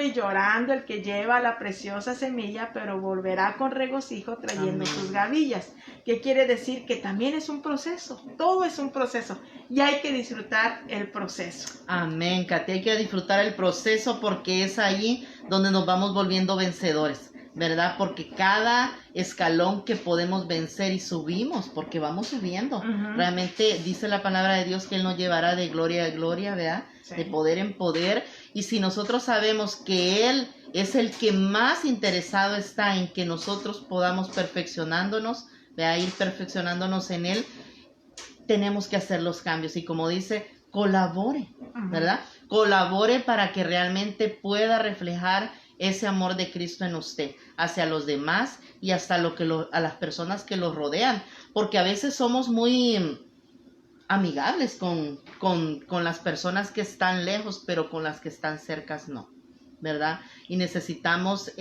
y llorando el que lleva la preciosa semilla, pero volverá con regocijo trayendo sus gavillas. ¿Qué quiere decir? Que también es un proceso, todo es un proceso y hay que disfrutar el proceso. Amén, Katy, hay que disfrutar el proceso porque es ahí donde nos vamos volviendo vencedores, ¿verdad? Porque cada escalón que podemos vencer y subimos, porque vamos subiendo. Realmente dice la palabra de Dios que Él nos llevará de gloria a gloria, ¿verdad? Sí. De poder en poder. Y si nosotros sabemos que Él es el que más interesado está en que nosotros podamos perfeccionándonos, ¿verdad? Ir perfeccionándonos en Él, tenemos que hacer los cambios. Y como dice, colabore, ¿verdad? Colabore para que realmente pueda reflejar ese amor de Cristo en usted, hacia los demás y hasta a las personas que los rodean. Porque a veces somos muy amigables con las personas que están lejos, pero con las que están cercas no, ¿verdad? Y necesitamos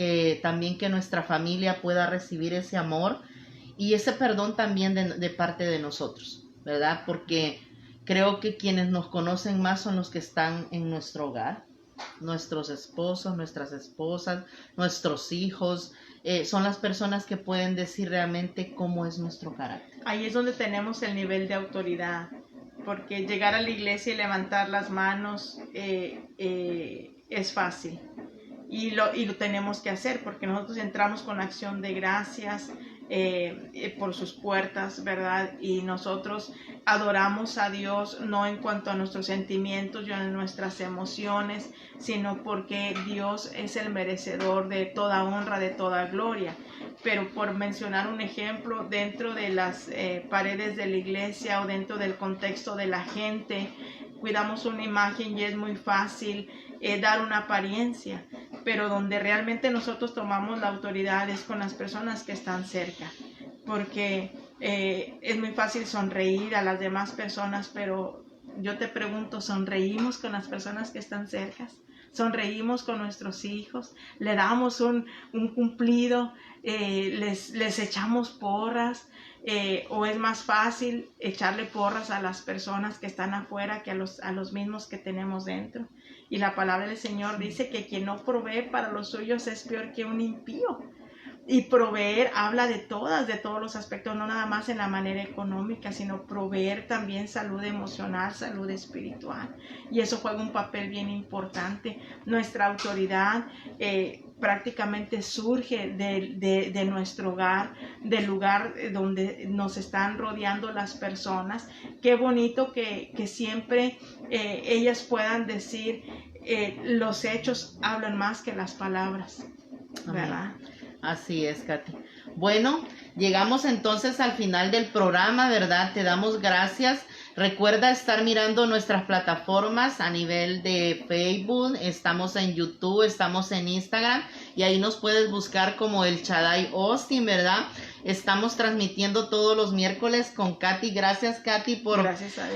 también que nuestra familia pueda recibir ese amor y ese perdón también de parte de nosotros, ¿verdad? Porque creo que quienes nos conocen más son los que están en nuestro hogar, nuestros esposos, nuestras esposas, nuestros hijos, son las personas que pueden decir realmente cómo es nuestro carácter. Ahí es donde tenemos el nivel de autoridad, porque llegar a la iglesia y levantar las manos es fácil y lo tenemos que hacer porque nosotros entramos con acción de gracias por sus puertas, ¿verdad? Y nosotros adoramos a Dios no en cuanto a nuestros sentimientos y a nuestras emociones, sino porque Dios es el merecedor de toda honra, de toda gloria. Pero por mencionar un ejemplo, dentro de las paredes de la iglesia o dentro del contexto de la gente, cuidamos una imagen y es muy fácil dar una apariencia, pero donde realmente nosotros tomamos la autoridad es con las personas que están cerca, porque es muy fácil sonreír a las demás personas, pero yo te pregunto, ¿sonreímos con las personas que están cerca? ¿Sonreímos con nuestros hijos? ¿Le damos un cumplido? ¿Les echamos porras? ¿O es más fácil echarle porras a las personas que están afuera que a los mismos que tenemos dentro? Y la palabra del Señor dice que quien no provee para los suyos es peor que un impío. Y proveer habla de todos los aspectos, no nada más en la manera económica, sino proveer también salud emocional, salud espiritual. Y eso juega un papel bien importante. Nuestra autoridad prácticamente surge de nuestro hogar, del lugar donde nos están rodeando las personas. Qué bonito que siempre ellas puedan decir, los hechos hablan más que las palabras, ¿verdad? Amén. Así es, Katy. Bueno, llegamos entonces al final del programa, ¿verdad? Te damos gracias. Recuerda estar mirando nuestras plataformas a nivel de Facebook, estamos en YouTube, estamos en Instagram y ahí nos puedes buscar como El Shaddai Austin, ¿verdad? Estamos transmitiendo todos los miércoles con Katy. Gracias, Katy,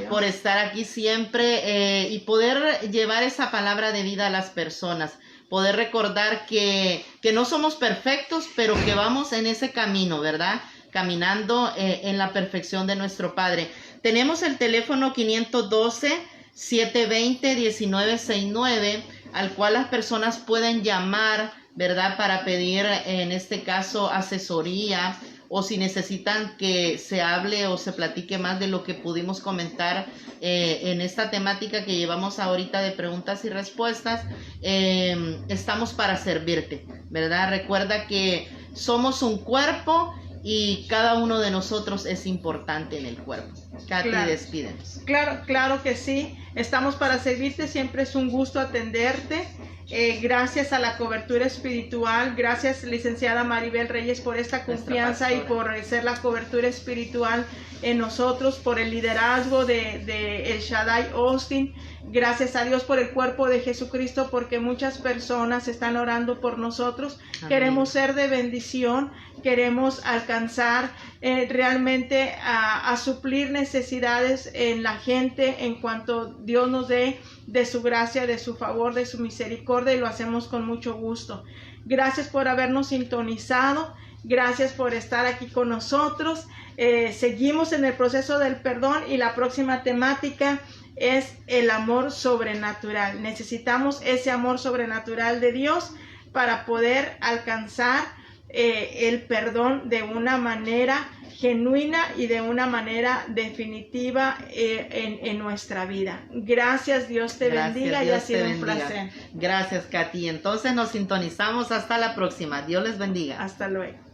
por estar aquí siempre y poder llevar esa palabra de vida a las personas. Poder recordar que no somos perfectos, pero que vamos en ese camino, ¿verdad? Caminando en la perfección de nuestro Padre. Tenemos el teléfono 512-720-1969, al cual las personas pueden llamar, ¿verdad? Para pedir, en este caso, asesoría, o si necesitan que se hable o se platique más de lo que pudimos comentar en esta temática que llevamos ahorita de preguntas y respuestas, estamos para servirte, ¿verdad? Recuerda que somos un cuerpo y cada uno de nosotros es importante en el cuerpo. Katy, claro. Despídenos. Claro que sí. Estamos para servirte. Siempre es un gusto atenderte. Gracias a la cobertura espiritual, gracias licenciada Maribel Reyes por esta confianza y por ser la cobertura espiritual en nosotros, por el liderazgo de El Shaddai Austin. Gracias a Dios por el cuerpo de Jesucristo, porque muchas personas están orando por nosotros. Amén. Queremos ser de bendición, queremos alcanzar realmente a suplir necesidades en la gente en cuanto Dios nos dé de su gracia, de su favor, de su misericordia, y lo hacemos con mucho gusto. Gracias por habernos sintonizado, gracias por estar aquí con nosotros. Seguimos en el proceso del perdón y la próxima temática es el amor sobrenatural. Necesitamos ese amor sobrenatural de Dios para poder alcanzar el perdón de una manera genuina y de una manera definitiva en nuestra vida. Gracias, Dios te bendiga, y ha sido un placer. Gracias, Katy. Entonces nos sintonizamos hasta la próxima. Dios les bendiga. Hasta luego.